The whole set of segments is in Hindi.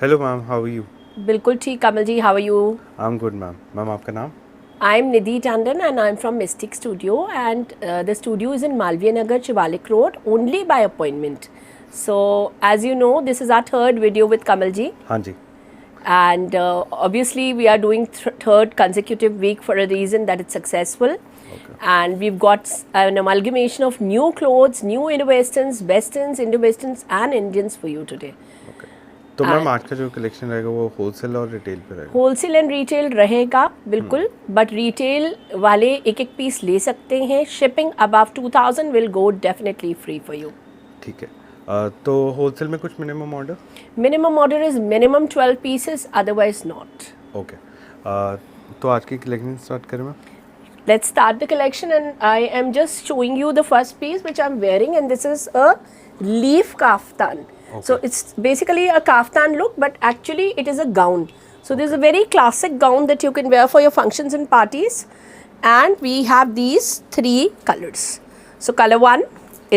Hello ma'am, how are you? बिल्कुल ठीक Kamal ji, how are you? I am good ma'am. Ma'am आपका नाम? I am Nidhi Tandon and I'm from Mystic Studio and the studio is in Malviya Nagar, Shivalik Road, only by appointment. So as you know, this is our third video with Kamal ji. हाँ जी. And obviously we are doing third consecutive week for a reason that it's successful. Okay. And we've got an amalgamation of new clothes, new Indo-Westerns, Westerns, Indo-Westerns and Indians for you today. तो मैम आज का जो कलेक्शन रहेगा वो होलसेल और रिटेल पे रहेगा? होलसेल एंड रिटेल रहेगा बिल्कुल, बट रिटेल वाले एक एक पीस ले सकते हैं. Shipping above 2000 will go definitely free for you. ठीक है. तो होलसेल में कुछ minimum order? Minimum order is minimum 12 pieces, otherwise not. Okay. तो आज की कलेक्शन स्टार्ट करें ma'am? Let's start the collection and I am just showing you the first piece which I'm wearing, and this is a leaf kaftan. Okay. So it's basically a kaftan look, but actually it is a gown. So this is a very classic gown that you can wear for your functions and parties, and we have these three colors. So color one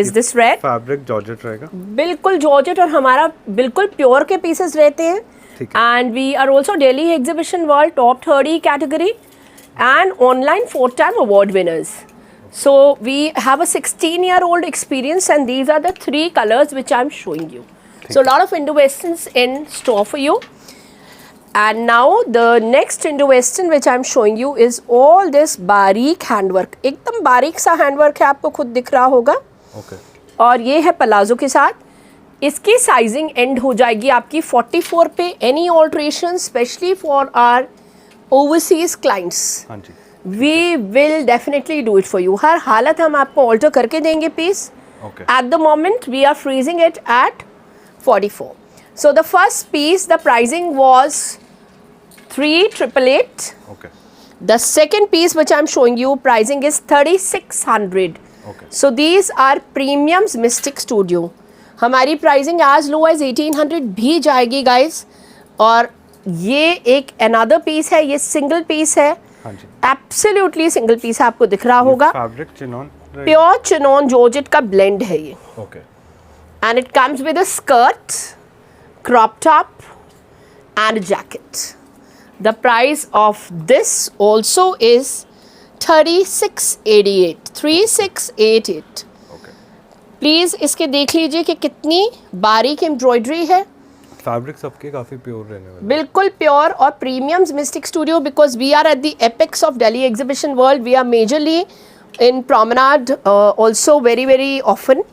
is this red. Fabric georgette रहेगा? बिल्कुल जॉर्जेट, और हमारा बिल्कुल प्योर के पीसेस रहते हैं. And we are also Delhi Exhibition World top 30 category and online 4-time award winners. So we have a 16-year-old experience, and these are the three colors which I'm showing you. So a lot of Indo-Westerns in store for you. And now the next Indo-Western which I'm showing you is all this बारीक handwork. एकदम बारीक सा handwork है, आपको खुद दिख रहा होगा. Okay. और ये है पलाजो के साथ. इसकी साइजिंग एंड हो जाएगी आपकी 44 पे. Any alteration specially for our overseas clients, हाँ जी. We will definitely do it for you. हर हालत हम आपको ऑल्टर करके देंगे piece. Okay. At the moment we are freezing it at 44. So the first piece, the pricing was 3,888. Okay. The second piece which I'm showing you, pricing is 3,600. Okay. So these are premiums Mystic Studio. हमारी pricing as low as 1,800 भी जाएगी guys. और ये एक another piece है, ये single piece है. हाँ जी. Absolutely single piece है, आपको दिख रहा होगा. Fabric chinon? Pure chinon georgette का ब्लेंड है ये. Okay. And it comes with a skirt, crop top and a jacket. The price of this also is 3,688. 3,688. Okay. Please इसके देख लीजिए कि कितनी बारीक एम्ब्रॉयडरी है. फैब्रिक सबके काफ़ी प्योर रहने वाले. बिल्कुल प्योर और premiums Mystic Studio, because we are at the apex of Delhi Exhibition World. We are majorly in Promenade also very often,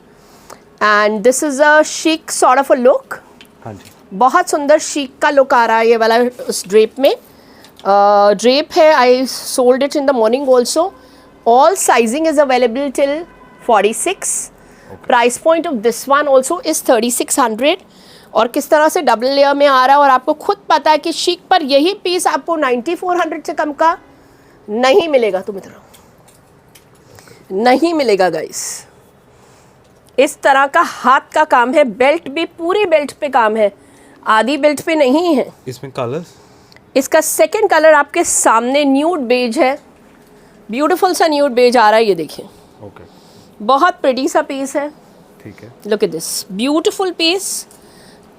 and this is a chic sort of a look. हाँ जी. बहुत सुंदर chic का look आ रहा है ये वाला उस drape में. Drape है, I sold it in the morning also. All sizing is available till 46. Okay. Price point of this one also is 3,600. और किस तरह से डबल लेयर में आ रहा है, और आपको खुद पता है कि chic पर यही पीस आपको 9,400 से कम का नहीं मिलेगा. तुम इधर नहीं मिलेगा गाइस. इस तरह का हाथ का काम है. बेल्ट भी पूरी बेल्ट पे काम है, आधी बेल्ट पे नहीं है. इसमें कलर्स? इसका सेकंड कलर आपके सामने न्यूड बेज है. ब्यूटीफुल सा न्यूड बेज आ रहा है, ये देखिए. ओके. बहुत प्रिटी सा पीस है. ठीक है. Look at this beautiful piece.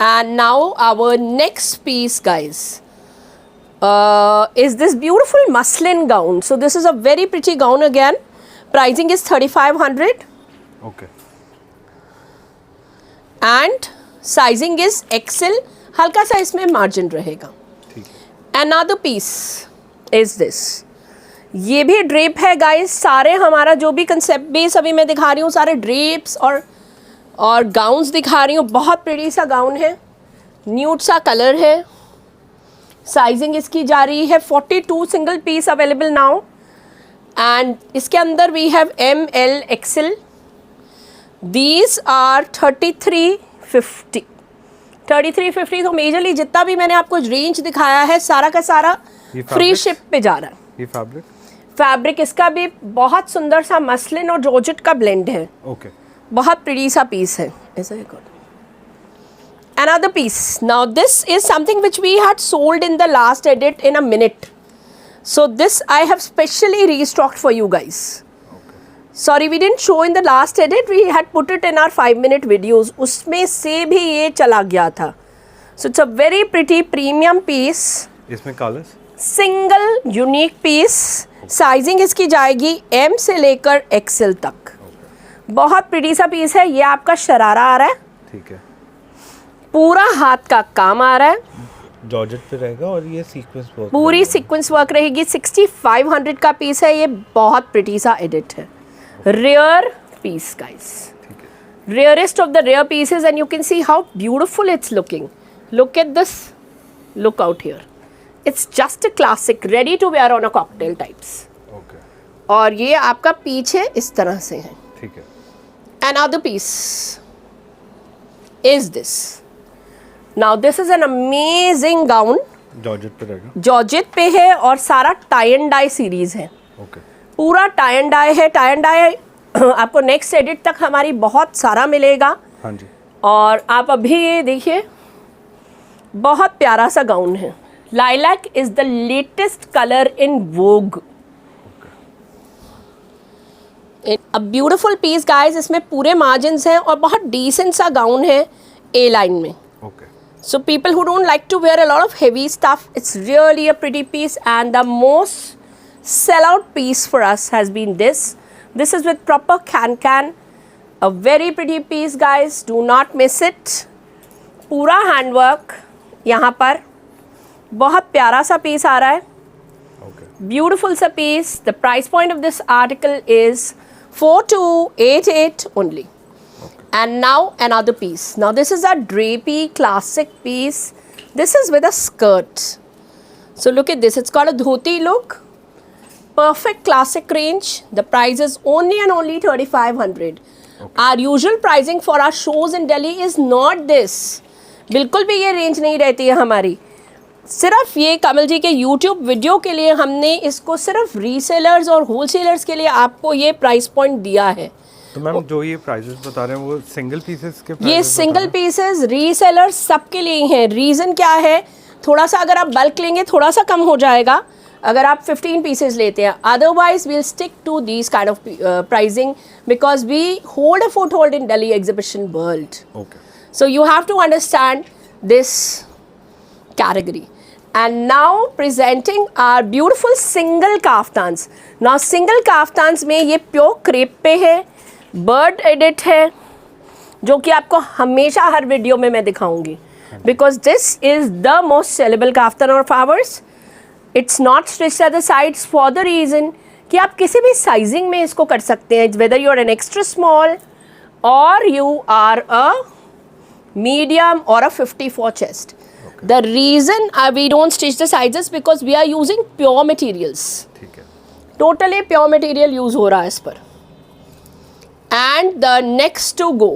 And now our next piece guys is this beautiful muslin gown. So this is a very pretty gown again. Pricing is 3,500. Okay. And sizing is XL. हल्का सा इसमें मार्जिन रहेगा. ठीक है. Another piece is this. ये भी ड्रेप है गाइस. सारे हमारा जो भी कंसेप्ट बेस अभी मैं दिखा रही हूँ, सारे ड्रेप्स और गाउन्स दिखा रही हूँ. बहुत प्रिटी सा गाउन है, न्यूड सा कलर है. साइजिंग इसकी जा रही है 42. Single piece available now. एंड इसके अंदर we have ML XL. These are 3,350. 3,350. तो मेजरली जितना भी मैंने आपको रेंज दिखाया है, सारा का सारा फ्री शिप पे जा रहा है. ये फैब्रिक इसका भी बहुत सुंदर सा मसलिन और जॉर्जेट का ब्लेंड है. ओके. बहुत प्रिटी सा पीस है. ऐसा है. Another piece. Now this is something which we had sold in the last edit in a minute. So this I have specially restocked for you guys. Okay. Sorry we didn't show in the last edit. We had put it in our 5-minute videos. उसमें से भी ये चला गया था. So it's a very pretty premium piece, इसमें colours? Single unique piece. Sizing इसकी जाएगी एम से लेकर एक्सेल तक। बहुत प्रिटी सा पीस है। ये आपका शरारा आ रहा है, ठीक है, पूरा हाथ का काम आ रहा है, जॉर्जेट पे रहेगा और ये सीक्वेंस वर्क, पूरी सीक्वेंस वर्क रहेगी। 6500 का पीस है ये, बहुत प्रिटी सा एडिट है। Rare piece guys, rarest of the rare pieces, and you can see how beautiful it's looking. Look at this, look out here, it's just a classic ready to wear on a cocktail types. Okay, और ये आपका पीछे इस तरह से है। ठीक है। Another piece is this. Now this is an amazing gown, georgette पे रहेगा, जॉर्जेट पे है और सारा टाई एंड डाई सीरीज है। ओके, पूरा टाई एंड डाई है। टाई एंड डाई आपको नेक्स्ट एडिट तक हमारी बहुत सारा मिलेगा। हाँ जी, और आप अभी ये देखिए, बहुत प्यारा सा गाउन है। Lilac is the latest colour in vogue. A beautiful piece guys, इसमें पूरे मार्जिन्स हैं और बहुत डिसेंट सा गाउन है ए लाइन में। Okay, So people who don't like to wear a lot of heavy stuff, it's really a pretty piece, and the most sellout piece for us has been this. This is with proper can, a very pretty piece guys, do not miss it. पूरा handwork यहाँ पर, बहुत प्यारा सा piece आ रहा है, ओके, beautiful सा piece. The price point of this article is 4288 only. And now another piece. Now this is a drapey classic piece. This is with a skirt. So look at this. It's got a dhoti look. Perfect classic range. The price is only and only 3500. Our usual pricing for our shows in Delhi is not this. बिल्कुल भी ये रेंज नहीं रहती है हमारी। सिर्फ ये कमल जी के YouTube वीडियो के लिए हमने इसको सिर्फ रीसेलर्स और होलसेलर्स के लिए आपको ये प्राइस पॉइंट दिया है। तो मैम जो ये प्राइसेस बता रहे हैं वो सिंगल पीसेस के ये prices सिंगल बता रहे पीसेस रीसेलर्स सबके लिए हैं। रीज़न क्या है, थोड़ा सा अगर आप बल्क लेंगे थोड़ा सा कम हो जाएगा अगर आप 15 पीसेस लेते हैं। Otherwise we'll stick to these kind of pricing because we hold a foothold in Delhi exhibition world. हैं? Okay, So you have to understand this category. And now presenting our beautiful single kaftans. Now single kaftans में ये pure crepe पे है, bird edit है, जो कि आपको हमेशा हर वीडियो में मैं दिखाऊंगी, because this is the most sellable kaftan of ours. It's not stitched at the sides for the reason कि आप किसी भी साइजिंग में इसको कर सकते हैं, whether you are an extra small or you are a medium or a 54 chest. Okay. The reason we don't stitch the sizes because we are using pure materials. ठीक है, Totally pure material use हो रहा है इस पर. And the next to go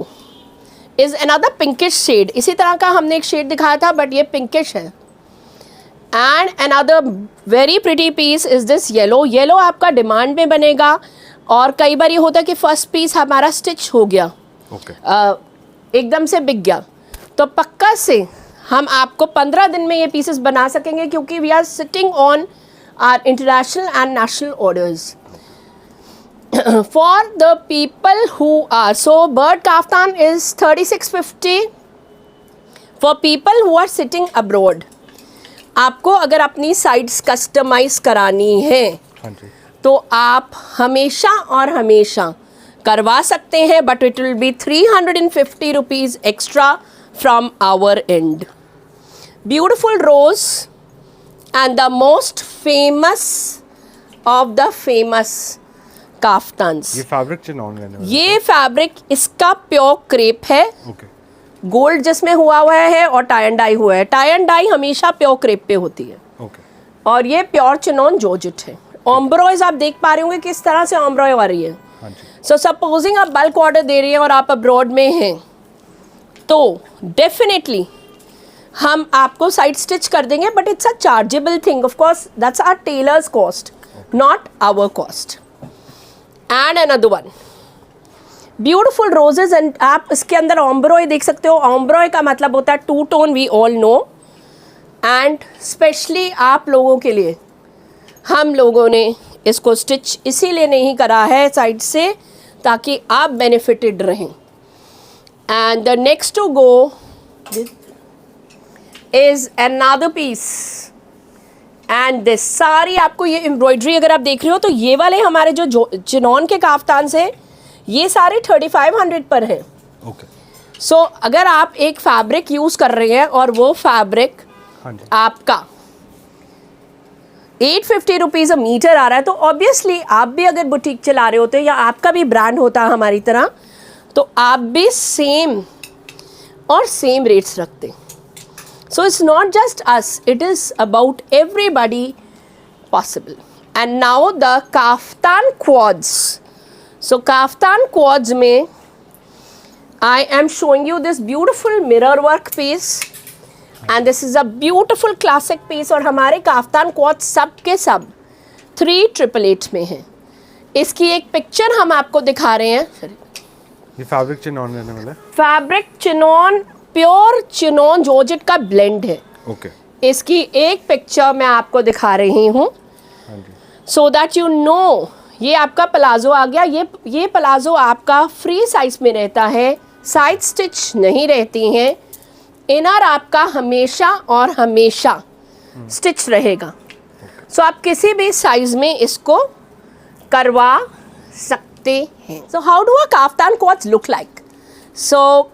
is another pinkish shade. इसी तरह का हमने एक शेड दिखाया था but ये pinkish है. And another very pretty piece is this yellow. Yellow आपका डिमांड में बनेगा और कई बार ये होता है कि फर्स्ट पीस हमारा स्टिच हो गया, ओके, एकदम से बिक गया, तो पक्का से हम आपको 15 दिन में ये पीसेस बना सकेंगे क्योंकि we are sitting on our international and national orders for the people who are so bird kaftan is 3650 for people who are sitting abroad. आपको अगर अपनी साइड्स कस्टमाइज करानी है हाँ जी, तो आप हमेशा और हमेशा करवा सकते हैं, but it will be 350 rupees extra from our end. Beautiful rose and the most famous of the famous kaftans. ये फैब्रिक चिनॉन रहने वाला ये फैब्रिक इसका प्योर क्रेप है, है? ओके, गोल्ड जिसमें हुआ है और टाई एंड डाई हुआ है। टाई एंड डाई हमेशा प्योर क्रेप पे होती है ओके, और ये प्योर चिनॉन जॉर्जेट है। ऑम्ब्रॉयज आप देख पा रहे होंगे किस तरह से ऑम्ब्रॉय आ रही है। हाँ जी, सो सपोजिंग आप बल्क ऑर्डर दे रही हैं और आप अब्रॉड में हैं तो डेफिनेटली हम आपको साइड स्टिच कर देंगे, but it's a chargeable thing, of course that's our tailors cost, not our cost. And another one beautiful roses, and आप इसके अंदर ऑम्ब्रॉय देख सकते हो। ऑम्ब्रॉय का मतलब होता है two tone, we all know, and specially आप लोगों के लिए हम लोगों ने इसको स्टिच इसीलिए नहीं करा है साइड से ताकि आप बेनिफिटेड रहें। And the next to go is another piece and this sorry आपको ये एम्ब्रॉयडरी अगर आप देख रहे हो तो ये वाले हमारे जो चिनॉन के काफ्तान से ये सारे 3500 पर हैं। ओके। सो अगर आप एक फैब्रिक यूज कर रहे हैं और वो फैब्रिक आपका 850 रुपीज़ अ मीटर आ रहा है, तो ऑब्वियसली आप भी अगर बुटीक चला रहे होते या आपका भी ब्रांड होता है हमारी तरह, तो आप भी सेम रेट्स रखते। So it's not just us, it is about everybody possible. And now the kaftan quads. So kaftan quads में I am showing you this beautiful mirror work piece and this is a beautiful classic piece और हमारे काफ्तान क्वाड सब के सब 3888 में है। इसकी एक पिक्चर हम आपको दिखा रहे हैं। ये फैब्रिक चिनॉन रहने वाला है। Fabric chinon, pure chinon georgette का ब्लेंड है। ओके। इसकी एक पिक्चर मैं आपको दिखा रही हूँ सो दैट यू नो। ये आपका प्लाजो आ गया। ये प्लाजो आपका फ्री साइज में रहता है, साइड स्टिच नहीं रहती हैं। इनर आपका हमेशा और हमेशा स्टिच रहेगा। सो आप किसी भी साइज में इसको करवा सकते हैं। So how do a kaftan quads look like? So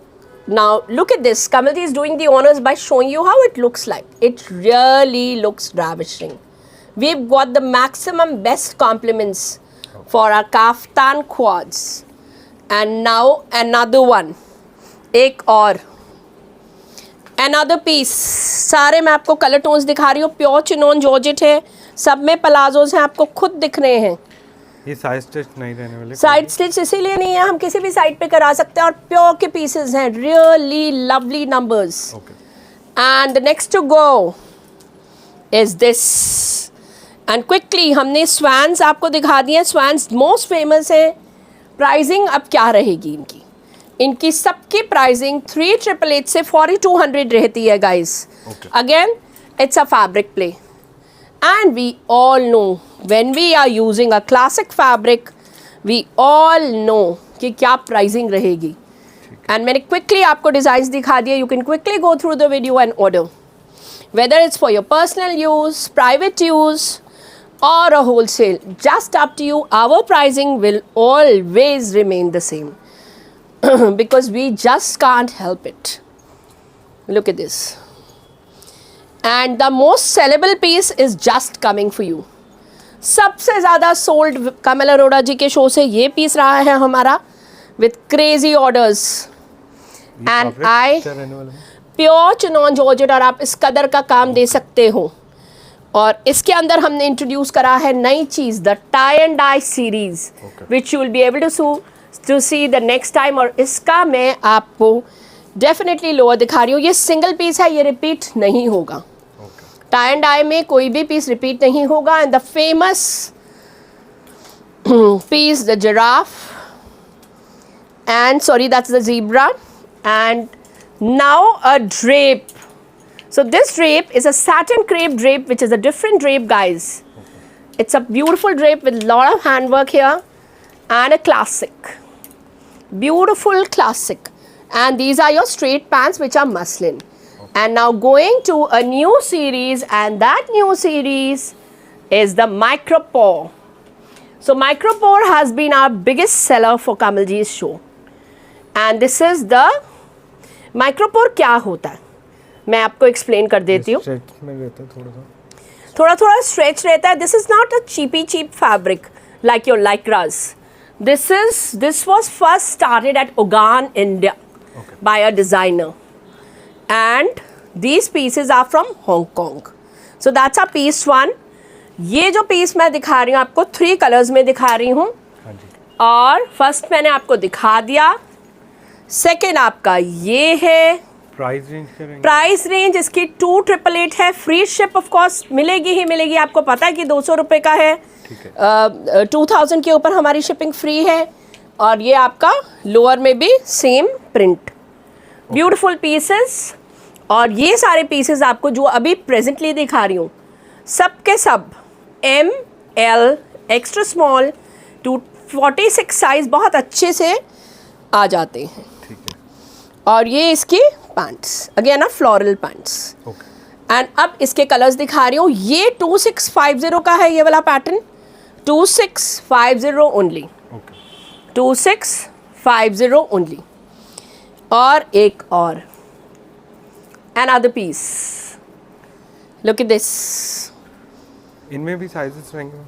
now look at this. Kamalji is doing the honors by showing you how it looks like. It really looks ravishing. We've got the maximum best compliments for our kaftan quads. And now another one, एक और another piece. सारे मैं आपको कलर टोन्स दिखा रही हूँ। प्योर चिनॉन जॉर्जेट है, सब में प्लाजोज हैं, आपको खुद दिख रहे हैं। ये साइड स्टिच नहीं रहने वाले। साइड स्टिच इसीलिए नहीं है, हम किसी भी साइड पे करा सकते हैं और प्योर के पीसेस हैं। Really lovely numbers. And next to go is this. And quickly हमने स्वैन्स आपको दिखा दिए। स्वैन्स मोस्ट फेमस है। प्राइसिंग अब क्या रहेगी इनकी? इनकी सबकी प्राइसिंग 3888 से 4200 रहती है guys. Again it's a fabric play and we all know when we are using a classic fabric we all know कि क्या प्राइसिंग रहेगी। एंड मैंने क्विकली आपको डिज़ाइंस दिखा दिए। You can quickly go through the video and order, whether it's for your personal use, private use or a wholesale, just up to you. Our pricing will always remain the same because we just can't help it. Look at this. And the most sellable piece is just coming for you. सबसे ज़्यादा sold कमल अरोड़ा जी के शो से ये पीस रहा है हमारा with crazy orders. And I pure chinon georgette, और आप इस कदर का काम दे सकते हो। और इसके अंदर हमने इंट्रोड्यूस करा है नई चीज़, the tie and dye series, which you will be able to see the next time. और इसका मैं आपको डेफिनेटली लोअर दिखा रही हूँ। ये सिंगल पीस है, ये रिपीट नहीं होगा। टाई एंड डाई में कोई भी पीस रिपीट नहीं होगा। And the famous piece, the giraffe, and sorry that's the zebra. And now a drape. So this drape is a satin crepe drape, which is a different drape, guys. It's a beautiful drape with a lot of handwork here and a classic. Beautiful classic. And these are your straight pants, which are muslin. And now going to a new series, and that new series is the Micropore. So Micropore has been our biggest seller for Kamalji's show. And this is the Micropore. क्या होता है मैं आपको एक्सप्लेन कर देती हूँ। थोड़ा स्ट्रेच रहता है। This is not a cheap fabric like your lycras. This was first started at Ogaan India by a designer and these pieces are from Hong Kong. So that's a piece one. ये जो पीस मैं दिखा रही हूँ आपको 3 कलर्स में दिखा रही हूँ, और फर्स्ट मैंने आपको दिखा दिया। सेकेंड आपका ये है। प्राइस रेंज इसकी 2888 है। फ्री शिप ऑफ कोर्स मिलेगी ही मिलेगी। आपको पता है कि 200 रुपये का है। 2000 के ऊपर हमारी शिपिंग फ्री है। और ये आपका लोअर में भी सेम प्रिंट, ब्यूटीफुल पीसेस। और ये सारे पीसेस आपको जो अभी प्रेजेंटली दिखा रही हूँ सब के सब ML extra small to 46 size बहुत अच्छे से आ जाते हैं। और ये इसकी pants, again a floral pants. Okay, and अब इसके कलर्स दिखा रही हूँ। ये 2650 का है, ये वाला पैटर्न 2650 ओनली, ओके, 2650 ओनली। और एक और another piece, look at this। इनमें भी साइजेस रहेंगे?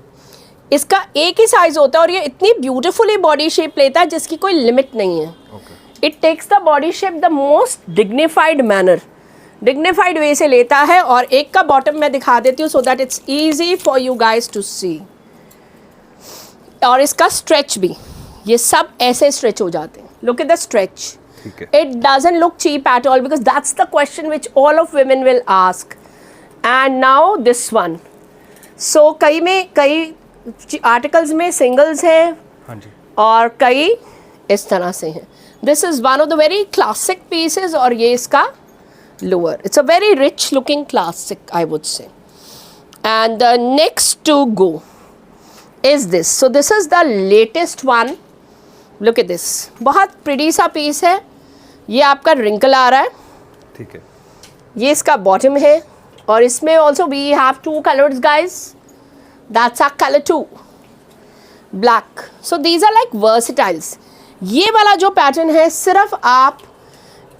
इसका एक ही साइज होता है और ये इतनी ब्यूटीफुली बॉडी शेप लेता है जिसकी कोई लिमिट नहीं है। Okay, it takes the body shape the most dignified manner, dignified way से लेता है। और एक का बॉटम मैं दिखा देती हूँ so that it's easy for you guys to see. और इसका स्ट्रेच भी, ये सब ऐसे स्ट्रेच हो जाते हैं। लुक एट द स्ट्रेच, ठीक है। it doesn't look cheap at all because that's the question which all of women will ask. And now this one, so कई आर्टिकल्स में सिंगल्स हैं हाँ जी, और कई इस तरह से हैं। This is one of the very classic pieces और ये इसका lower, it's a very rich looking classic I would say. And the next to go is this, so this is the latest one. Look at this, बहुत प्रिटी सा पीस है। ये आपका रिंकल आ रहा है, ठीक है। ये इसका बॉटम है और इसमें also we have two colours guys, that's our colour 2 black. So these are like versatiles. ये वाला जो पैटर्न है सिर्फ आप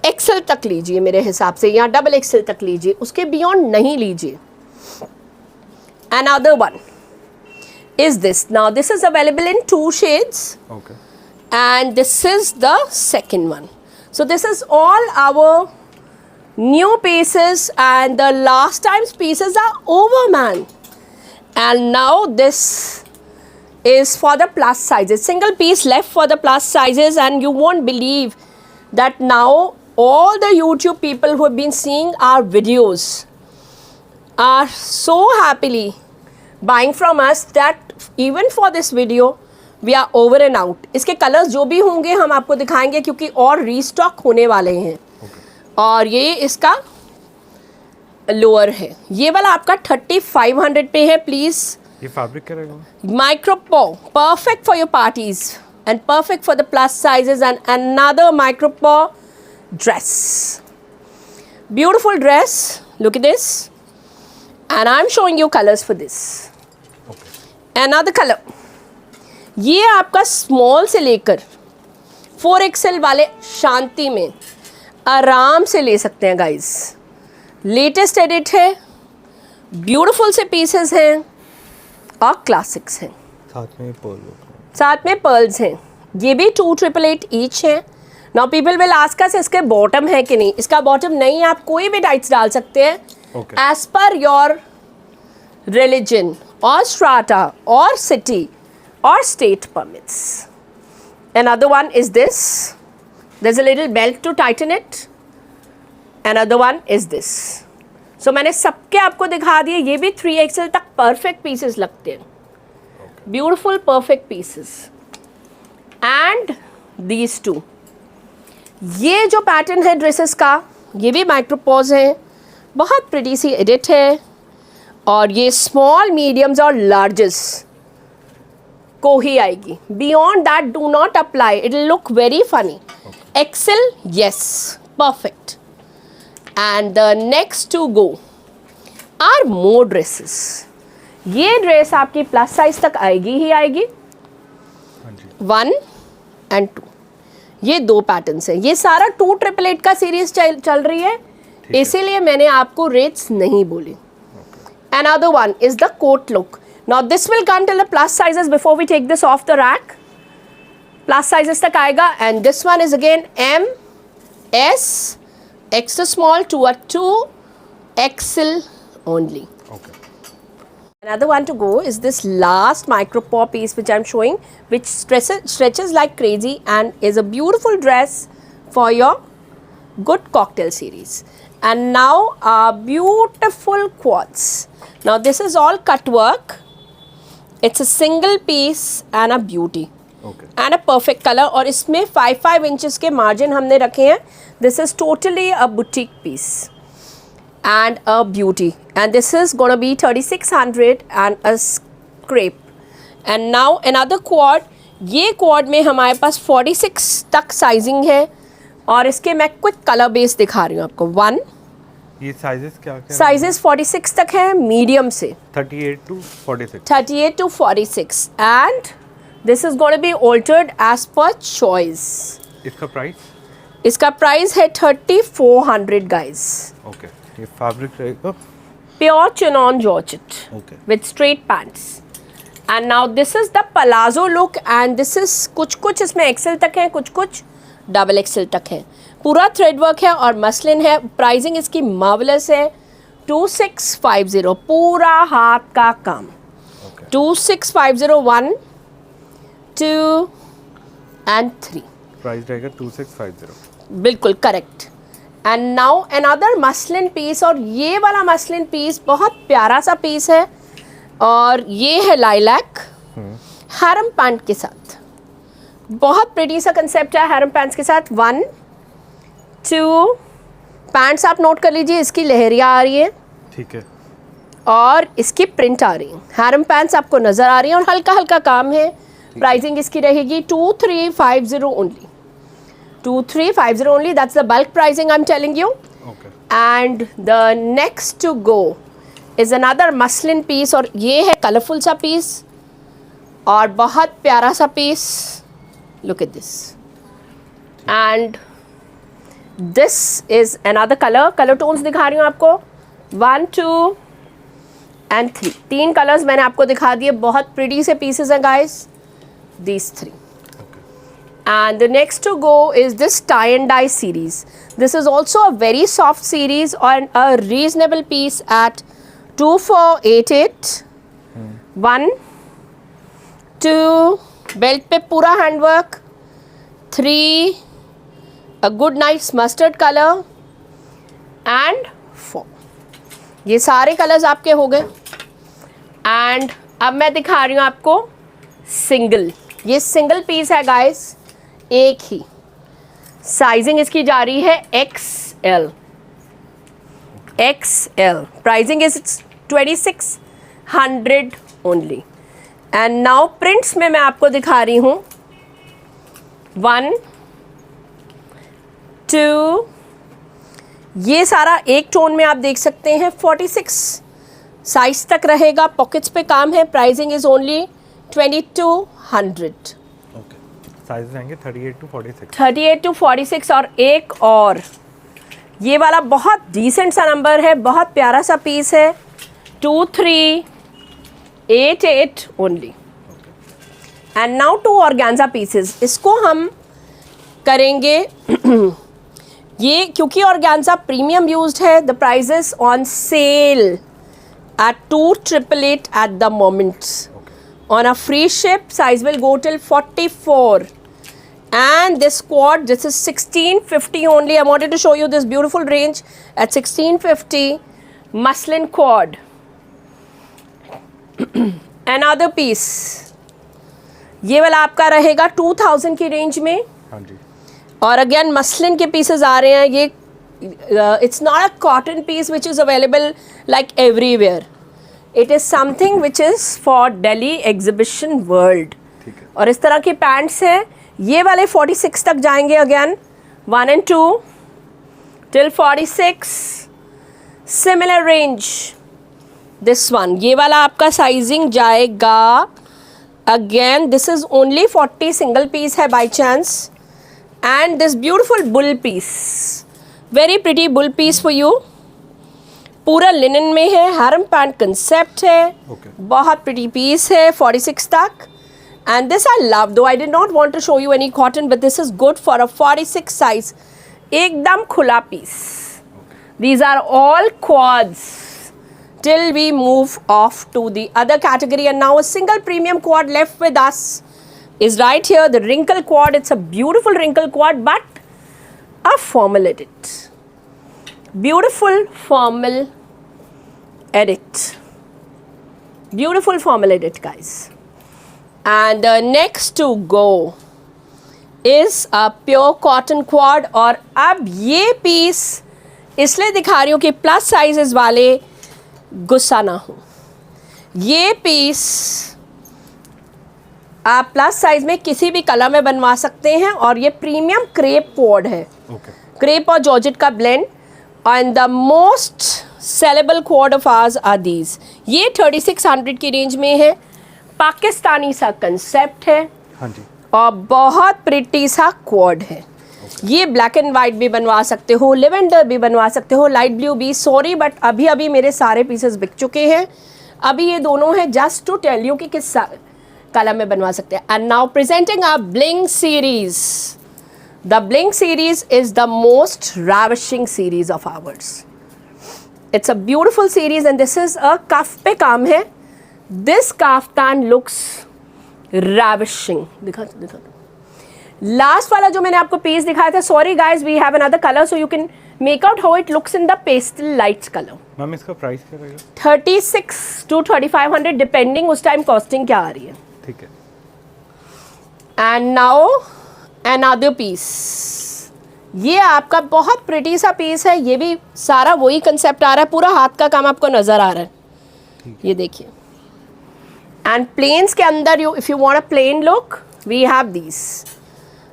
एक्सेल तक लीजिए मेरे हिसाब से, या डबल एक्सेल तक लीजिए, उसके बियॉन्ड नहीं लीजिए। Another one is this. Now this is available in 2 shades okay, and this is the second one. So this is all our new pieces and the last time's pieces are over, man. And now this is for the plus sizes, single piece left for the plus sizes. And you won't believe that now all the YouTube people who have been seeing our videos are so happily buying from us that even for this video we are over and out. इसके कलर्स जो भी होंगे हम आपको दिखाएंगे क्योंकि और रीस्टॉक होने वाले हैं। ओके, और ये इसका लोअर है, ये वाला आपका 3500 पे है। प्लीज़, ये फैब्रिक क्या रहेगा? माइक्रोपो, perfect for your parties and perfect for the plus sizes. And another माइक्रोपो dress, beautiful dress, look at this. And I am showing you colours for this. Okay, another colour, ये आपका स्मॉल से लेकर 4XL वाले शांति में आराम से ले सकते हैं गाइस। लेटेस्ट एडिट है, ब्यूटीफुल से पीसेस हैं और क्लासिक्स हैं। साथ में साथ में पर्ल्स हैं। ये भी 2888 ईच हैं। Now people will ask us इसके बॉटम है कि नहीं। इसका बॉटम नहीं, आप कोई भी टाइट्स डाल सकते हैं एज पर योर रिलीजन और स्ट्राटा और city or state permits. Another one is this. There's a little belt to tighten it. Another one is this. So मैंने सबके आपको दिखा दिए। ये भी 3XL तक परफेक्ट पीसेस लगते हैं, beautiful perfect pieces. And these two, ये जो पैटर्न है ड्रेसेस का, ये भी माइक्रोपॉज है, बहुत प्रिटी सी एडिट है। और ये स्मॉल, मीडियम्स और लार्जेस को ही आएगी। Beyond that do not apply, it will look very funny. XL, yes, perfect. And the next to go are more dresses. ये ड्रेस आपकी प्लस साइज तक आएगी ही आएगी। 1 and 2, ये 2 पैटर्न्स हैं। ये सारा 2888 का सीरीज चल रही है, इसीलिए मैंने आपको रेट्स नहीं बोली। Another one is the coat look. Now this will come till the plus sizes before we take this off the rack. Plus sizes तक आएगा। And this one is again M, S, extra small to a 2XL only. Okay. Another one to go is this last micro pop piece which I'm showing, which stretches like crazy and is a beautiful dress for your good cocktail series. And now our beautiful quads. Now this is all cut work. It's a single piece and a beauty. Okay. And a perfect color. और इसमें 5 inches के margin हमने रखे हैं. This is totally a boutique piece and a beauty. And this is gonna be 3600 and a scrape. And now another quad. ये quad में हमारे पास 46 तक sizing है, और इसके मैं क्विक कलर बेस दिखा रही हूँ आपको। 1 ये साइजेस क्या क्या साइजेस 46 तक है मीडियम से 38 to 46 38 to 46 and this is going to be altered as per choice। इसका प्राइस इसका प्राइस है 3400 गाइस। ओके ये फैब्रिक रहेगा pure chinon georgette okay with straight pants and now this is the palazzo look and this is कुछ इसमें एक्सेल तक है, कुछ डबल एक्सेल तक है। पूरा थ्रेड वर्क है और मसलिन है। प्राइसिंग इसकी मार्वलस है 2650 पूरा हाथ का काम। 2650 1 2 and 3 प्राइस रहेगा 2650 बिल्कुल correct. And now another muslin piece और ये वाला मसलिन पीस बहुत प्यारा सा पीस है और ये है लाइलैक हैरम पैंट के साथ। बहुत प्रिटी सा कंसेप्ट है हैरम पैंट्स के साथ। 1 2 पैंट्स आप नोट कर लीजिए, इसकी लहरियाँ आ रही है ठीक है और इसकी प्रिंट आ रही है। हैरम पैंट्स आपको नज़र आ रही हैं और हल्का हल्का काम है। प्राइसिंग इसकी रहेगी 2350 only. 2350 only, that's the bulk pricing I'm telling you. Okay And the next to go is another muslin piece और ये है कलरफुल सा पीस और बहुत प्यारा सा piece. Look at this. And this is another color tones दिखा रही हूँ आपको 1 2 and 3 तीन कलर्स मैंने आपको दिखा दिए। बहुत प्रिटी से पीसेस हैं guys, these 3। And the next to go is this tie and dye series. This is also a very soft series and a reasonable piece at 2488 1 2 belt पे पूरा handwork 3 a good nice mustard color and 4 ये सारे कलर्स आपके हो गए। एंड अब मैं दिखा रही हूँ आपको सिंगल। ये सिंगल पीस है गाइस, एक ही साइजिंग इसकी जा रही है XL। Pricing is 2600 only. And now prints में मैं आपको दिखा रही हूँ 1 2 ये सारा एक टोन में आप देख सकते हैं। 46 साइज तक रहेगा, पॉकेट्स पे काम है। Pricing is only 2200। साइज रहेंगे 38 to 46 38 to 46 और एक और ये वाला बहुत डिसेंट सा नंबर है, बहुत प्यारा सा पीस है 2388 only. And now 2 organza pieces. इसको हम करेंगे ये क्योंकि ऑर्गेन्जा प्रीमियम यूज्ड है। The prices on sale at 2888 at the moment on a free ship. Size will go till 44 and this quad, this is 1650 only. I wanted to show you this beautiful range at 1650 muslin quad. Another piece ये वाला आपका रहेगा 2000 की रेंज में। हाँ जी और अगेन मसलिन के पीसेस आ रहे हैं। ये it's not a cotton piece which is available like everywhere. It is something which is for Delhi exhibition world. और इस तरह के पैंट्स हैं। ये वाले 46 तक जाएंगे again 1 and 2 till 46। Similar range this one, ये वाला आपका साइजिंग जाएगा again this is only 40 single piece है by chance. And this beautiful bull piece, very pretty bull piece for you. पूरा लिनन में है, हैरम पैंट कंसेप्ट है। बहुत प्रिटी पीस है 46 तक। And this I love, though I did not want to show you any cotton but this is good for a 46 size. एकदम खुला पीस। These are all quads till we move off to the other category. And now a single premium quad left with us is right here, the wrinkle quad. It's a beautiful wrinkle quad but a formal edit. Beautiful formal edit. Beautiful formal edit guys. And next to go is a pure cotton quad. और अब ये piece इसलिए दिखा रही हूँ कि प्लस साइजेस वाले गुस्सा ना हो। ये पीस आप प्लस साइज में किसी भी कलर में बनवा सकते हैं और ये प्रीमियम क्रेप क्वाड है। ओके। क्रेप और जॉर्जेट का blend and the most saleable quad of ours are these. ये 3600 की रेंज में है, पाकिस्तानी सा कंसेप्ट है हाँ जी। और बहुत प्रिटी सा क्वाड है। ये ब्लैक एंड वाइट भी बनवा सकते हो, लेवेंडर भी बनवा सकते हो, लाइट ब्लू भी। सॉरी बट अभी अभी मेरे सारे पीसेस बिक चुके हैं। अभी ये दोनों हैं जस्ट टू टेल यू कि किस कलर में बनवा सकते हैं। And now presenting our bling series. The bling series is the most ravishing series of ours. It's a beautiful series and this is a cuff पे काम है। This kaftan looks ravishing। दिखा लास्ट वाला जो मैंने आपको पीस दिखाया था, sorry guys we have another colour so you can make out how it looks in the pastel lights colour. Ma'am इसका प्राइस क्या रहेगा? 36 to 3500 डिपेंडिंग उस टाइम कॉस्टिंग क्या आ रही है। ठीक है। And now another piece. ये आपका बहुत प्रिटी सा पीस है। ये भी सारा वही कंसेप्ट आ रहा है, पूरा हाथ का काम आपको नजर आ रहा है। ये देखिए एंड प्लेन्स के अंदर you if you want a plain look we have these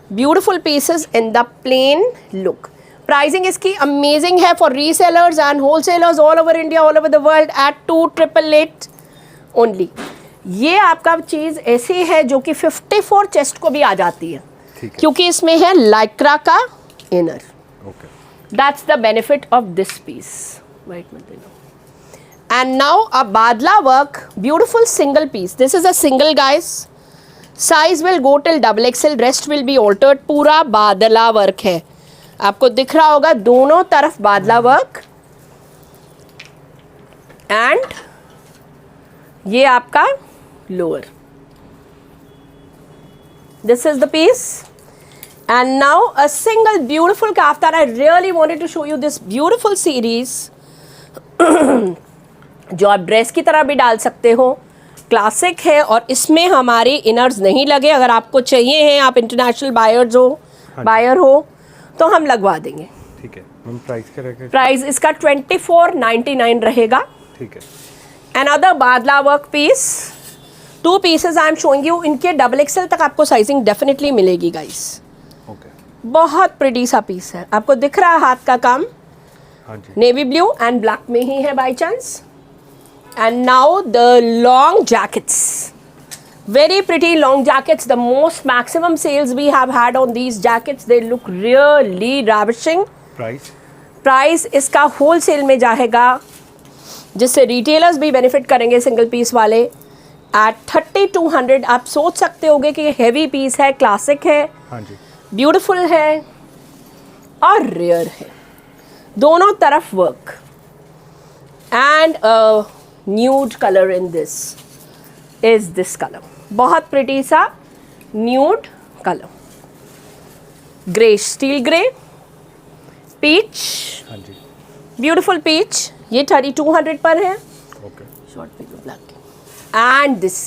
beautiful pieces in the plain look. Pricing इसकी amazing है for resellers and wholesalers all over India, all over the world at 2888 only. ये आपका चीज़ ऐसी है जो कि 54 चेस्ट को भी आ जाती है, क्योंकि इसमें है लाइक्रा का inner. That's the benefit of this piece. Wait मत देना। And now a badla work, beautiful single piece. This is a single guys. Size will go till XXL, rest will be altered. पूरा बादला वर्क है, आपको दिख रहा होगा दोनों तरफ बादला वर्क। एंड ये आपका lower. This is the piece and now a single beautiful kaftan. I really wanted to show you this beautiful series जो आप ड्रेस की तरह भी डाल सकते हो। क्लासिक है और इसमें हमारे इनर्स नहीं लगे। अगर आपको चाहिए हैं, आप इंटरनेशनल बायर हो तो हम लगवा देंगे। ठीक है। मैम प्राइस क्या रहेगा? प्राइस इसका 2499 रहेगा। ठीक है। Another badla work piece, 2 pieces I am showing you. इनके XXL तक आपको साइजिंग डेफिनेटली मिलेगी गाइस। ओके। बहुत प्रिटी सा पीस है, आपको दिख रहा है हाथ का काम। हाँ जी। नेवी ब्लू एंड ब्लैक में ही है by chance. And now the long jackets, very pretty long jackets. The most maximum sales we have had on these jackets. They look really ravishing. Price इसका wholesale में जाएगा, जिससे retailers भी benefit करेंगे single piece वाले। At 3200 आप सोच सकते होगे कि heavy piece है, classic है, हाँ जी, beautiful है और rare है, दोनों तरफ work and nude color in this is this color. बहुत pretty सा nude color, grey, steel grey, peach, हाँ जी, beautiful peach. ये 3200 पर है। Okay, short piece of black and this,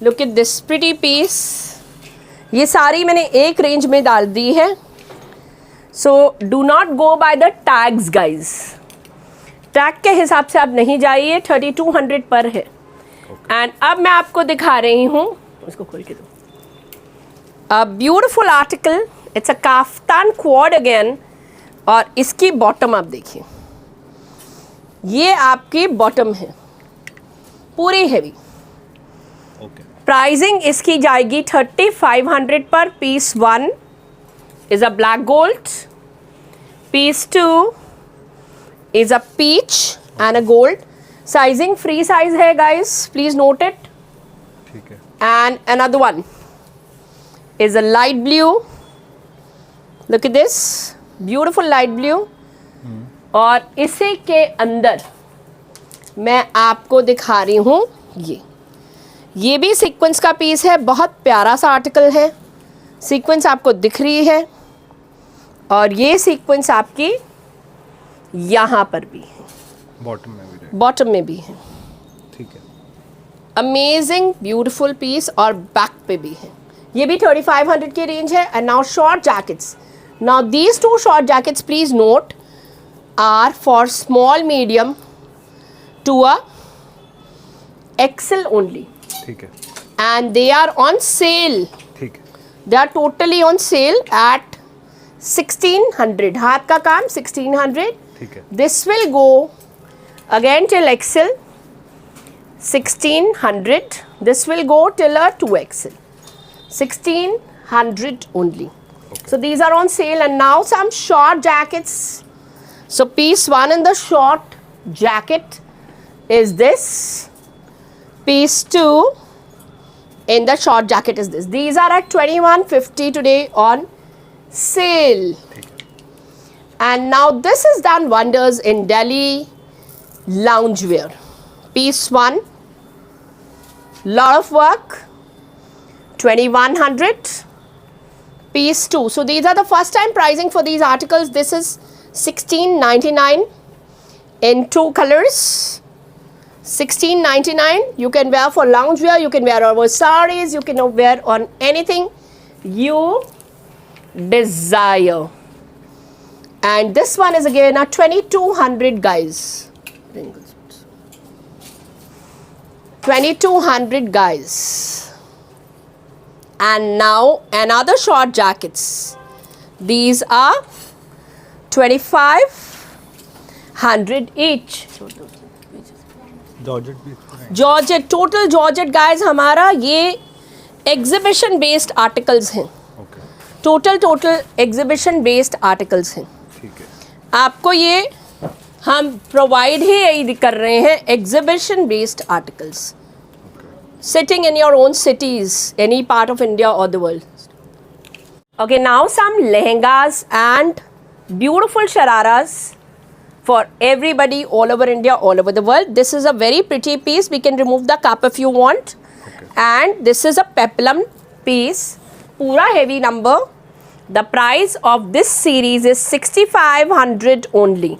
look at this pretty piece. ये सारी मैंने एक रेंज में डाल दी है, so do not go by the tags guys. Tag के हिसाब से आप नहीं जाइए, 3200 पर है। एंड अब मैं आपको दिखा रही हूँ, उसको खोल के दो। A beautiful article, it's a kaftan quad again. और इसकी बॉटम आप देखिए, ये आपकी बॉटम है पूरी हैवी। प्राइसिंग इसकी जाएगी 3500 पर। Piece 1 is a black gold, piece 2 is a peach and a gold. Sizing free size है guys, please note it. ठीक है। And another one is a light blue. Look at this, beautiful light blue. और इसी के अंदर मैं आपको दिखा रही हूँ ये भी सीक्वेंस का पीस है। बहुत प्यारा सा आर्टिकल है, सीक्वेंस आपको दिख रही है और ये सीक्वेंस आपकी यहाँ पर भी है, बॉटम में भी है। ठीक है। अमेजिंग ब्यूटीफुल पीस और बैक पे भी है। ये भी 3500 की रेंज है। And now short jackets. Now these 2 short jackets please note are for small medium to a XL only. ठीक है। and they are on sale. ठीक है, They are totally on sale at 1600. हाथ का काम 1600. ठीक है, This will go again till XL 1600. This will go till a 2XL 1600 only. So these are on sale. And now some short jackets. So piece 1 in the short jacket is this. Piece 2 in the short jacket is this. These are at 2150 today on sale. And now this has done wonders in Delhi loungewear. Piece 1, lot of work, 2100. Piece 2. So these are the first time pricing for these articles. This is 1699 in 2 colors. 1699. You can wear for loungewear, you can wear over sarees, you can wear on anything you desire. And this one is again a 2200, guys. 2200, guys. And now another short jackets. These are 2500 each. Georgette भी इसमें है। जॉर्जेट, टोटल जॉर्जेट गाइस हमारा ये एग्जीबिशन बेस्ड आर्टिकल्स हैं। Okay, total exhibition based articles हैं। ठीक है, आपको ये हम प्रोवाइड ही यही कर रहे हैं, exhibition based articles, sitting in your own cities, any part of India or the world. Okay, now some lehengas and beautiful shararas for everybody all over India, all over the world. This is a very pretty piece. We can remove the cup if you want. Okay. And this is a peplum piece, pura heavy number. The price of this series is 6500 only.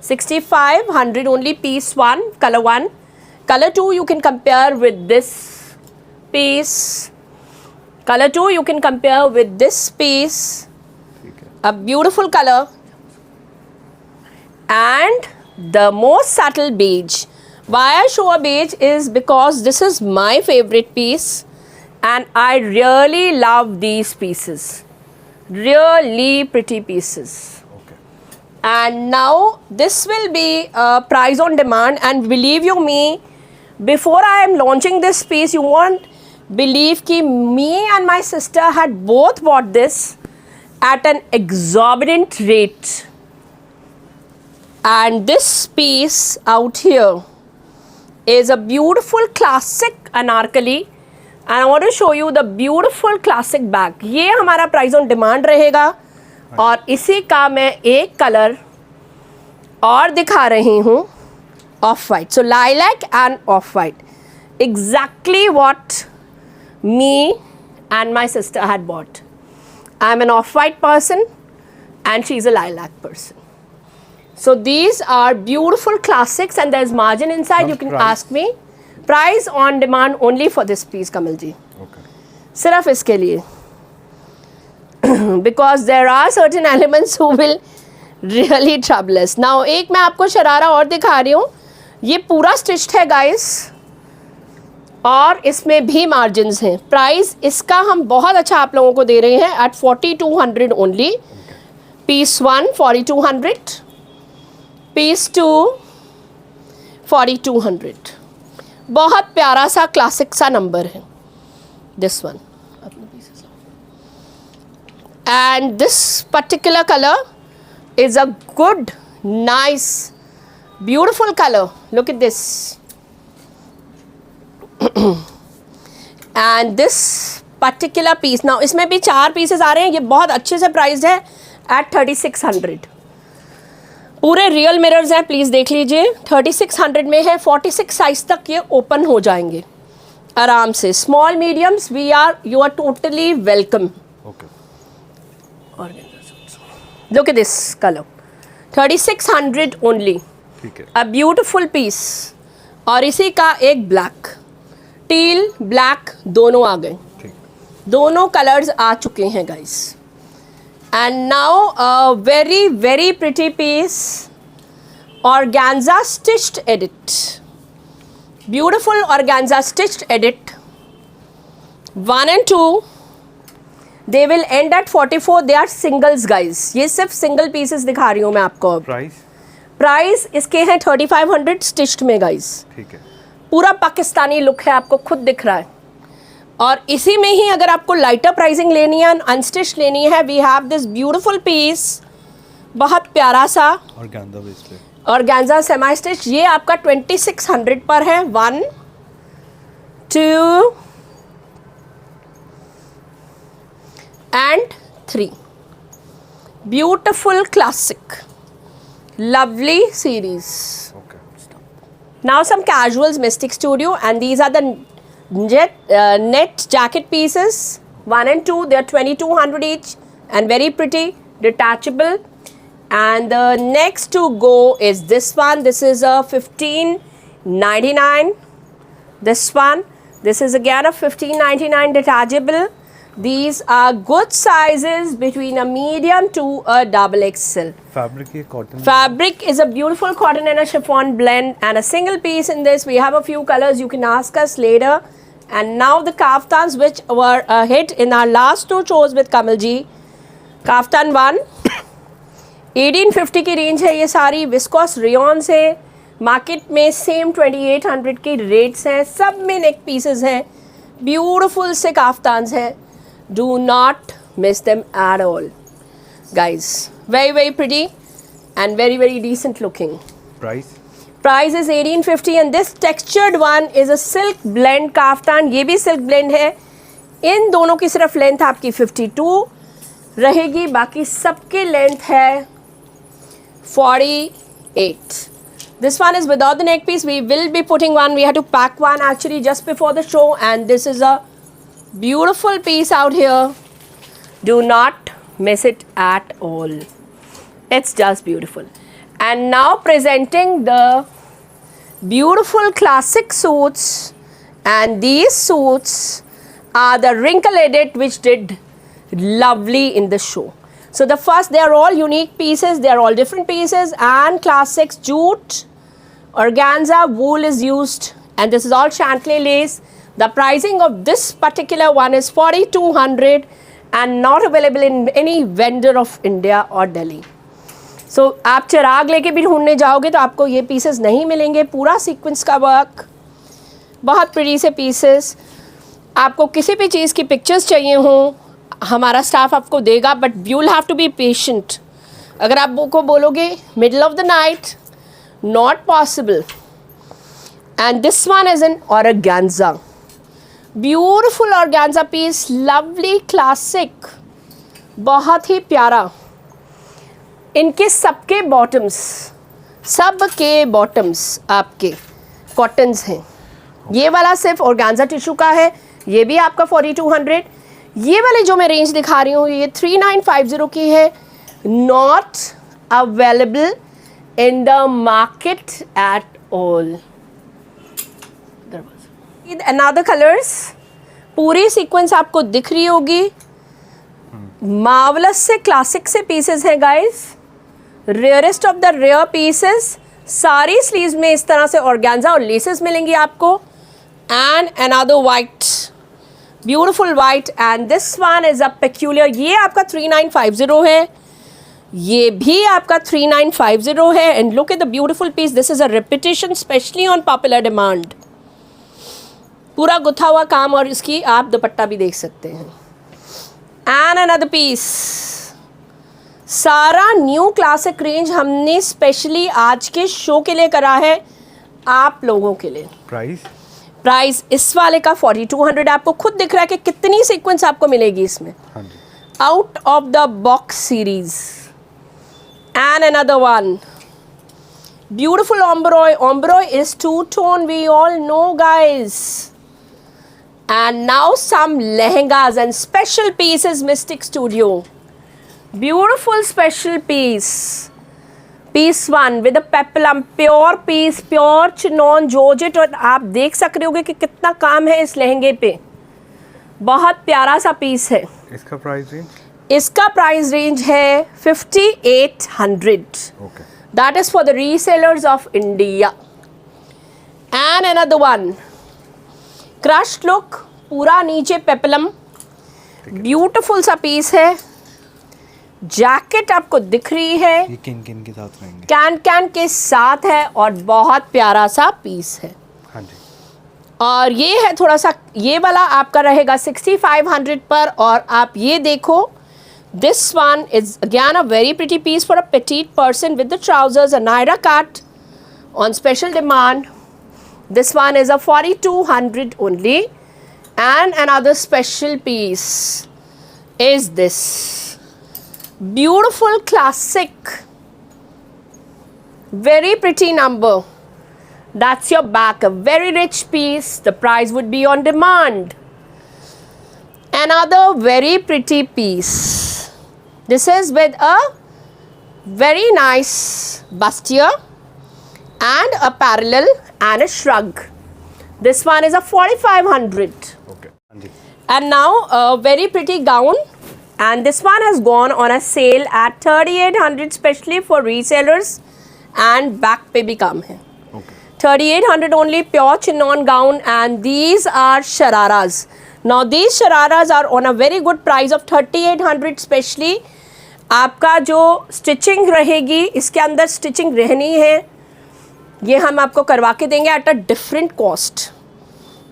6500 only, piece 1, color 1. Color 2 you can compare with this piece. Color 2 you can compare with this piece. ठीक है, A beautiful color. And the most subtle beige. Why I show a beige is because this is my favorite piece and I really love these pieces. Really pretty pieces. Okay, And now this will be price on demand, and believe you me, before I am launching this piece, you won't believe कि me and my sister had both bought this at an exorbitant rate. And this piece out here is a beautiful classic anarkali, and I want to show you the beautiful classic bag. ये हमारा price on demand रहेगा, और इसी का मैं एक कलर और दिखा रही हूँ, of white. So lilac end of white, exactly what me and my sister had bought. I'm an off-white person and she's a lilac person. So these are beautiful classics and there's margin inside. Now You can price. ask me. Price on demand only for this piece, Kamal ji. Okay, सिर्फ इसके लिए. Because there are certain elements who will really trouble us. Now एक मैं आपको शरारा और दिखा रही हूँ. ये पूरा स्टिच्ड है गाइस, और इसमें भी मार्जिन्स हैं. प्राइस इसका हम बहुत अच्छा आप लोगों को दे रहे हैं एट 4200 ओनली. Piece 1 4200, piece 2 4200. बहुत प्यारा सा क्लासिक सा नंबर है this one. And this particular color is a good, nice, beautiful color. Look at this. And this particular piece, now इसमें भी 4 pieces आ रहे हैं. ये बहुत अच्छे से प्राइस है at 3600. पूरे रियल मिरर्स हैं, प्लीज़ देख लीजिए. 3600 में है. 46 साइज तक ये ओपन हो जाएंगे आराम से. Small mediums you are totally welcome. Okay, Look at this color. 3600 only. ठीक है, A beautiful piece. और इसी का एक ब्लैक, टील ब्लैक दोनों आ गए. ठीक, दोनों कलर्स आ चुके हैं guys. And now a very very pretty piece, organza stitched edit. Beautiful organza stitched edit. 1 and 2 they will end at 44. they are singles guys. ये सिर्फ सिंगल पीसेस दिखा रही हूँ मैं आपको. अब प्राइस इसके हैं 3500 स्टिच्ड में गाइस. ठीक है. पूरा पाकिस्तानी लुक है, आपको खुद दिख रहा है. और इसी में ही अगर आपको लाइटर प्राइसिंग लेनी है, अनस्टिच लेनी है, we have this beautiful piece, बहुत प्यारा सा ऑर्गेन्जा सेमी स्टिच. ये आपका 2600 पर है. 1 2 and 3. Beautiful classic, lovely series. Okay. Now some casuals, Mystic Studio, and these are the net jacket pieces. 1 and 2, they are 2200 each and very pretty, detachable. And the next to go is this one. This is a 1599. This one, this is again a 1599 detachable. These are good sizes between a medium to a double XL. Fabric is cotton. Fabric is a beautiful cotton and a chiffon blend, and a single piece in this. We have a few colors. You can ask us later. And now the kaftans, which were a hit in our last 2 shows with Kamal ji. Kaftan 1, 1850 की रेंज है. ये सारी विस्कोस रेयॉन्स है. मार्केट में सेम 2800 की रेट्स हैं. सब में नेक पीसेस हैं. ब्यूटिफुल से काफ्तान्स हैं. Do not miss them at all, guys. Very pretty and very decent looking. Price is 1850, and this textured one is a silk blend kaftan. ये भी silk blend है. इन दोनों की सिर्फ लेंथ आपकी 52 रहेगी, बाकी सबके लेंथ है 48. This one is without the neck piece. We will be putting one. We had to pack one actually just before the show, and this is a beautiful piece out here. Do not miss it at all. It's just beautiful. And now presenting the beautiful classic suits, and these suits are the wrinkle edit which did lovely in the show. So the first, they are all unique pieces, they are all different pieces, and classics. Jute, organza, wool is used, and this is all Chantilly lace. The pricing of this particular one is 4200 and not available in any vendor of India or Delhi. So आप चिराग लेके भी ढूंढने जाओगे तो आपको ये पीसेस नहीं मिलेंगे. पूरा सीक्वेंस का वर्क, बहुत प्रीटी से पीसेस. आपको किसी भी चीज़ की पिक्चर्स चाहिए हों, हमारा स्टाफ आपको देगा, but you will have to be patient. अगर आप को बोलोगे middle of the night, not possible. And this one is an organza. Beautiful organza piece, lovely classic, बहुत ही प्यारा. इनके सबके बॉटम्स आपके कॉटन्स हैं. ये वाला सिर्फ ऑर्गेन्जा टिश्यू का है. ये भी आपका 4200. ये वाली जो मैं रेंज दिखा रही हूँ ये 3950 की है. Not available in the market at all. Another colours, पूरी सीक्वेंस आपको दिख रही होगी. मार्वलस से क्लासिक से पीसेस हैं guys. Rarest of the rare pieces. सारी स्लीव्स में इस तरह से ऑर्गेन्जा और लेसेस मिलेंगी आपको. And another white, beautiful white. And this one is a peculiar. ये आपका 3950 है. ये भी आपका 3950 है. And look at the beautiful piece. This is a repetition specially on popular demand. पूरा गुथा हुआ काम, और इसकी आप दुपट्टा भी देख सकते हैं. And another piece. सारा न्यू क्लासिक रेंज हमने स्पेशली आज के शो के लिए करा है, आप लोगों के लिए. प्राइस इस वाले का 4200. आपको खुद दिख रहा है कि कितनी सीक्वेंस आपको मिलेगी इसमें. Out of the box series. And another one, beautiful ombroi is two-tone, we all know guys. And now some lehengas and special pieces, Mystic Studio. Beautiful special piece. Piece 1 with a peplum, pure piece, pure chinon georgette. और आप देख सक रहे होगे कि कितना काम है इस लहंगे पे. बहुत प्यारा सा पीस है. इसका प्राइस रेंज? इसका प्राइस रेंज है 5800. Okay. That is for the resellers of India. And another one, crushed look, पूरा नीचे पेपलम, ब्यूटीफुल सा पीस है। जैकेट आपको दिख रही है, ये किन किन के साथ रहेंगे? कैन के साथ है और बहुत प्यारा सा पीस है। हाँ जी। और ये है थोड़ा सा, ये वाला आपका रहेगा 6500 पर। और आप ये देखो, this one is again a very pretty piece for a petite person with the trousers, a Naira cut on special demand. This one is a 4200 only. And another special piece is this beautiful classic, very pretty number. That's your back, a very rich piece. The price would be on demand. Another very pretty piece. This is with a very nice bustier and a parallel and a shrug. This one is a 4500. Okay. हाँ जी। And now a very pretty gown, and this one has gone on a sale at 3800 specially for resellers, and back पे भी कम है। Okay. 3800 only, pure chinon gown, and these are shararas. Now these shararas are on a very good price of 3800 specially. आपका जो स्टिचिंग रहेगी, इसके अंदर स्टिचिंग रहनी है, ये हम आपको करवा के देंगे at a different cost.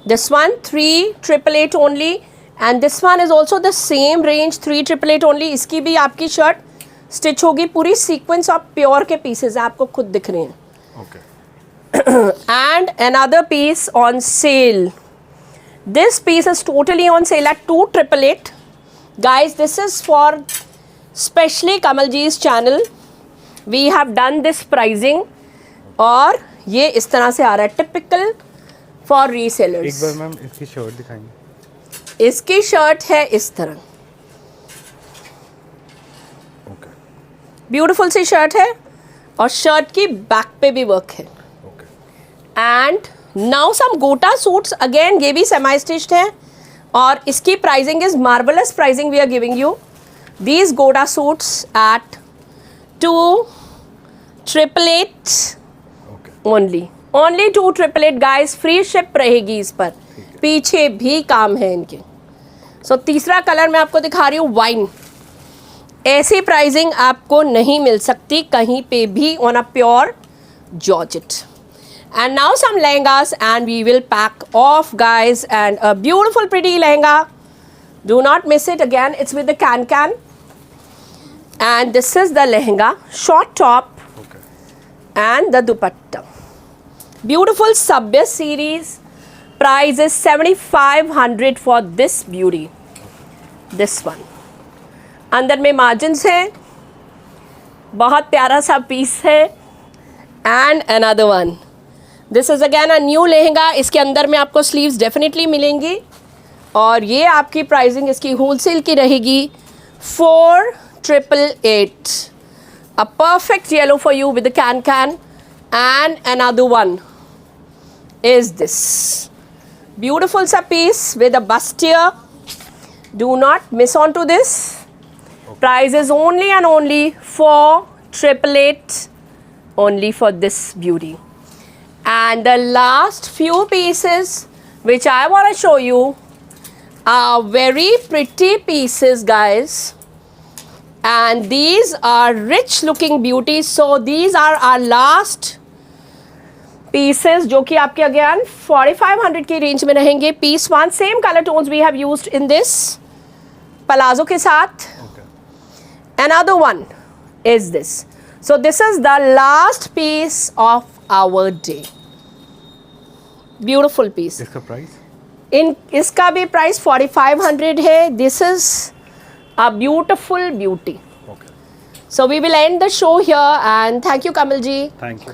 This one 3888 only, and this one is also the same range 3888 only. इसकी भी आपकी शर्ट स्टिच होगी, पूरी सीक्वेंस ऑफ प्योर के पीसेज आपको खुद दिख रहे हैं। Okay. And another piece on sale. This piece is totally on sale at 2888. Guys, this is for specially Kamalji's channel. We have done this pricing. और ये इस तरह से आ रहा है, टिपिकल फॉर रीसेलर्स। एक बार मैम इसकी शर्ट दिखाएंगे। इसकी शर्ट है इस तरह, ओके। ब्यूटीफुल सी शर्ट है और शर्ट की बैक पे भी वर्क है। ओके। एंड नाउ सम गोटा सूट्स, अगेन ये भी सेमी स्टिच्ड है और इसकी pricing is marvellous pricing we are giving you. These gota suits at 2888 only 2888 guys. Free ship रहेगी इस पर, पीछे भी काम है इनके। सो तीसरा कलर मैं आपको दिखा रही हूँ, वाइन। ऐसी प्राइसिंग आपको नहीं मिल सकती कहीं पे भी on a pure georgette. And now some lehengas and we will pack off guys, and a beautiful pretty lehenga, do not miss it. Again it's with the can, and this is the lehenga, short top and the dupatta. Beautiful Sabya series. Price is 7500 for this beauty. This one. अंदर में margins है, बहुत प्यारा सा पीस है। And another one. This is again a new lehenga. इसके अंदर में आपको sleeves definitely मिलेंगी और ये आपकी प्राइसिंग इसकी होलसेल की रहेगी 4888। A perfect yellow for you with the can. And another one is this beautiful sa piece with a bustier. Do not miss on to this. Price is only and only 4888 only for this beauty. And the last few pieces which I want to show you are very pretty pieces, guys. And these are rich looking beauties. So these are our last pieces जो कि आपके अगेन 4500 की रेंज में रहेंगे। Piece one, same colour tones we have used in this, palazzo के साथ। Another one is this. So this is the last piece of our day. Beautiful piece. इसका प्राइस? इसका भी प्राइस 4500 है। This is a beautiful beauty. Okay. So we will end the show here, and thank you, Kamalji. Thank you.